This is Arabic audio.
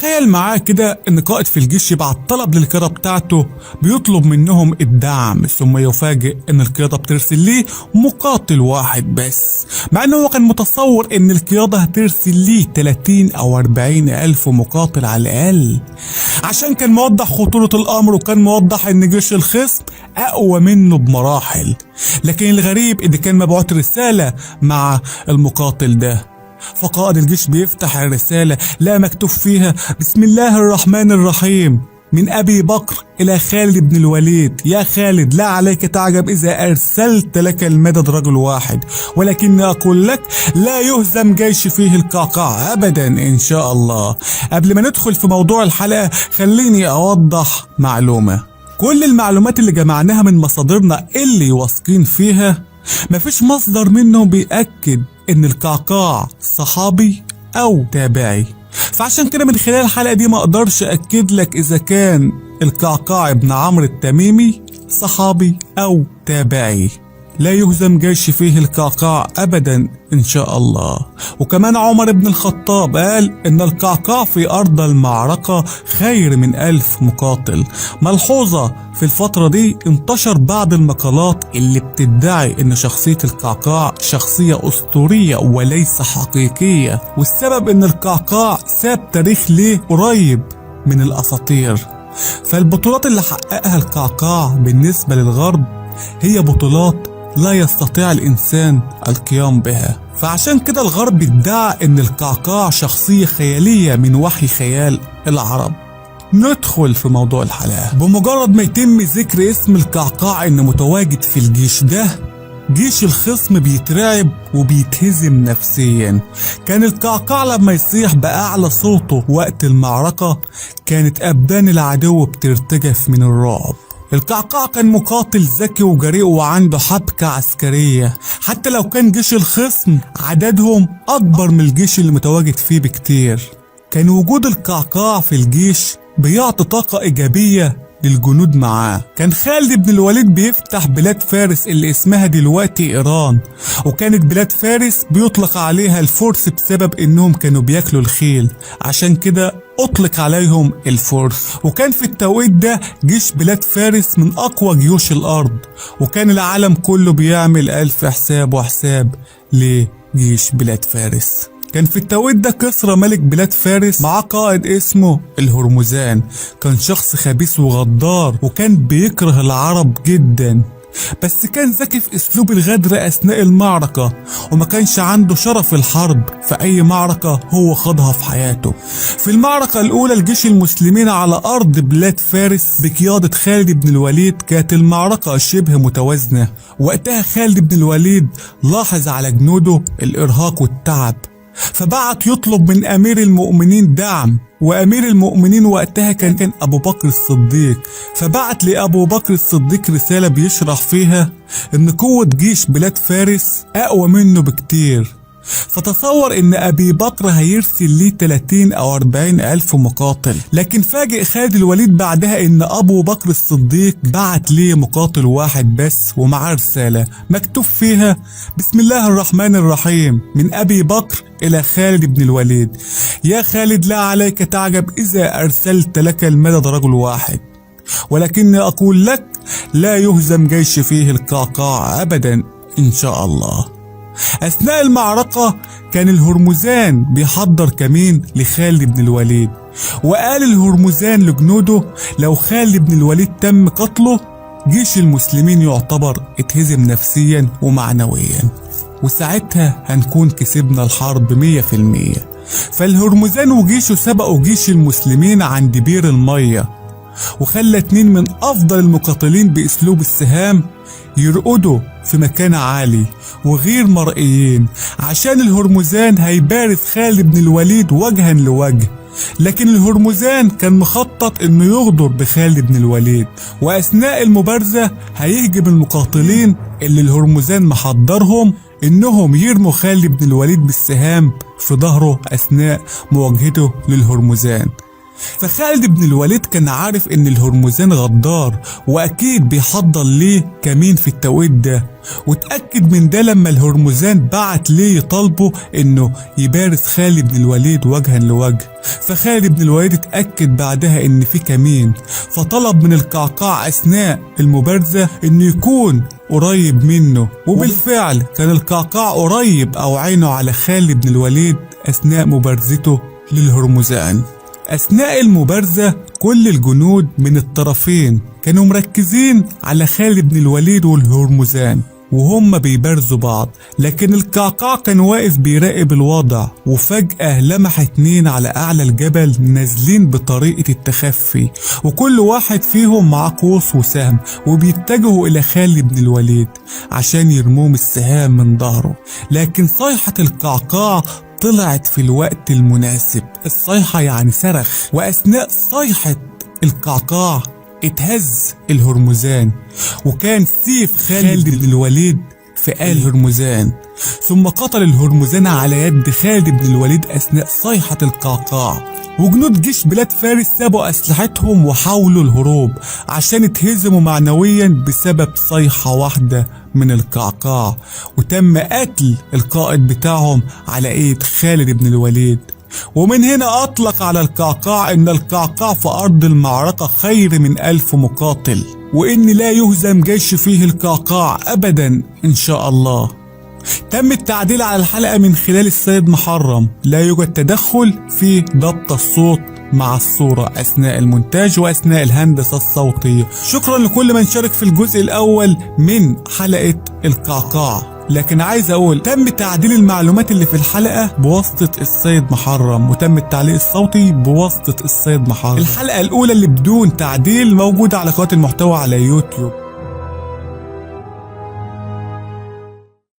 تخيل معاه كده ان قائد في الجيش يبعت طلب للقيادة بتاعته بيطلب منهم الدعم، ثم يفاجئ ان القيادة بترسل ليه مقاتل واحد بس، مع انه هو كان متصور ان القيادة هترسل ليه 30 او 40 الف مقاتل على الاقل، عشان كان موضح خطورة الامر وكان موضح ان جيش الخصم اقوى منه بمراحل. لكن الغريب ان كان مبعوث رسالة مع المقاتل ده، فقائد الجيش بيفتح الرسالة لقى مكتوب فيها: بسم الله الرحمن الرحيم، من أبي بكر إلى خالد بن الوليد، يا خالد لا عليك تعجب إذا أرسلت لك المدد رجل واحد، ولكن أقول لك لا يهزم جيش فيه القعقاع أبدا إن شاء الله. قبل ما ندخل في موضوع الحلقة خليني أوضح معلومة. كل المعلومات اللي جمعناها من مصادرنا اللي واثقين فيها مفيش مصدر منهم بيأكد ان القعقاع صحابي او تابعي، فعشان كده من خلال الحلقة دي ما اقدرش اكد لك اذا كان القعقاع ابن عمرو التميمي صحابي او تابعي. لا يهزم جيش فيه القعقاع ابدا ان شاء الله. وكمان عمر بن الخطاب قال ان القعقاع في ارض المعركة خير من 1000 مقاتل. ملحوظة في الفترة دي انتشر بعض المقالات اللي بتدعي ان شخصية القعقاع شخصية اسطورية وليس حقيقية، والسبب ان القعقاع ساب تاريخ ليه قريب من الاساطير. فالبطولات اللي حققها القعقاع بالنسبة للغرب هي بطولات لا يستطيع الإنسان القيام بها، فعشان كده الغرب ادعى إن القعقاع شخصية خيالية من وحي خيال العرب. ندخل في موضوع الحلقة. بمجرد ما يتم ذكر اسم القعقاع إنه متواجد في الجيش ده، جيش الخصم بيترعب وبيتهزم نفسيا. كان القعقاع لما يصيح بأعلى صوته وقت المعركة كانت أبدان العدو بترتجف من الرعب. القعقاع كان مقاتل ذكي وجريء وعنده حبكة عسكرية، حتى لو كان جيش الخصم عددهم أكبر من الجيش اللي متواجد فيه بكتير. كان وجود القعقاع في الجيش بيعطي طاقة إيجابية للجنود معاه. كان خالد بن الوليد بيفتح بلاد فارس اللي اسمها دلوقتي إيران، وكانت بلاد فارس بيطلق عليها الفرس بسبب إنهم كانوا بياكلوا الخيل، عشان كده أطلق عليهم الفرس. وكان في التوقيت ده جيش بلاد فارس من أقوى جيوش الأرض، وكان العالم كله بيعمل ألف حساب وحساب لجيش بلاد فارس. كان في التوقيت ده كسرى ملك بلاد فارس مع قائد اسمه الهرمزان، كان شخص خبيث وغدار وكان بيكره العرب جدا، بس كان ذكي في اسلوب الغدر اثناء المعركة، وما كانش عنده شرف الحرب في اي معركة هو خاضها في حياته. في المعركة الاولى الجيش المسلمين على ارض بلاد فارس بقيادة خالد بن الوليد كانت المعركة شبه متوازنة. وقتها خالد بن الوليد لاحظ على جنوده الارهاق والتعب، فبعت يطلب من امير المؤمنين دعم، وامير المؤمنين وقتها كان ابو بكر الصديق. فبعت لابو بكر الصديق رسالة بيشرح فيها ان قوة جيش بلاد فارس اقوى منه بكتير، فتصور ان ابي بكر هيرسل ليه 30 او 40 الف مقاتل. لكن فاجئ خالد الوليد بعدها ان ابو بكر الصديق بعت ليه مقاتل واحد بس ومعاه رسالة مكتوب فيها: بسم الله الرحمن الرحيم، من ابي بكر الى خالد بن الوليد، يا خالد لا عليك تعجب اذا ارسلت لك المدد رجل واحد، ولكني اقول لك لا يهزم جيش فيه القعقاع ابدا ان شاء الله. أثناء المعركة كان الهرمزان بيحضر كمين لخالد بن الوليد، وقال الهرمزان لجنوده لو خالد بن الوليد تم قتله جيش المسلمين يعتبر اتهزم نفسيا ومعنويا، وساعتها هنكون كسبنا الحرب 100%. فالهرمزان وجيشه سبقوا جيش المسلمين عند بير المية، وخلى 2 من أفضل المقاتلين بأسلوب السهام يرقدوا في مكان عالي وغير مرئيين، عشان الهرمزان هيبارز خالد بن الوليد وجها لوجه. لكن الهرمزان كان مخطط انه يغدر بخالد بن الوليد، واثناء المبارزة هيهجم المقاتلين اللي الهرمزان محضرهم انهم يرموا خالد بن الوليد بالسهام في ظهره اثناء مواجهته للهرمزان. فخالد بن الوليد كان عارف ان الهرمزان غدار واكيد بيحضر ليه كمين في التوقيت ده، واتأكد من ده لما الهرمزان بعت ليه يطالبه انه يبارز خالد بن الوليد وجها لوجه. فخالد بن الوليد اتأكد بعدها ان في كمين، فطلب من القعقاع اثناء المبارزة انه يكون قريب منه، وبالفعل كان القعقاع قريب او عينه على خالد بن الوليد اثناء مبارزته للهرمزان. اثناء المبارزة كل الجنود من الطرفين كانوا مركزين على خالد بن الوليد والهرمزان وهم بيبارزوا بعض، لكن القعقاع كان واقف بيراقب الوضع، وفجأة لمح اتنين على اعلى الجبل نازلين بطريقة التخفي، وكل واحد فيهم معاه قوس وسهم وبيتجهوا الى خالد بن الوليد عشان يرموم السهام من ظهره. لكن صيحة القعقاع طلعت في الوقت المناسب، الصيحة يعني صرخ، واثناء صيحة القعقاع اتهز الهرمزان، وكان سيف خالد بن الوليد في آل هرمزان، ثم قتل الهرمزان على يد خالد بن الوليد أثناء صيحة القعقاع. وجنود جيش بلاد فارس سابوا أسلحتهم وحاولوا الهروب عشان اتهزموا معنويا بسبب صيحة واحدة من القعقاع، وتم قتل القائد بتاعهم على ايد خالد بن الوليد. ومن هنا أطلق على القعقاع إن القعقاع في أرض المعركة خير من 1000 مقاتل، وإن لا يهزم جيش فيه القعقاع أبدا إن شاء الله. تم التعديل على الحلقة من خلال السيد محرم، لا يوجد تدخل في ضبط الصوت مع الصورة أثناء المونتاج وأثناء الهندسة الصوتية. شكرا لكل من شارك في الجزء الأول من حلقة القعقاع، لكن عايز اقول تم تعديل المعلومات اللي في الحلقة بواسطة السيد محرم، وتم التعليق الصوتي بواسطة السيد محرم. الحلقة الاولى اللي بدون تعديل موجودة على قناة المحتوى على يوتيوب.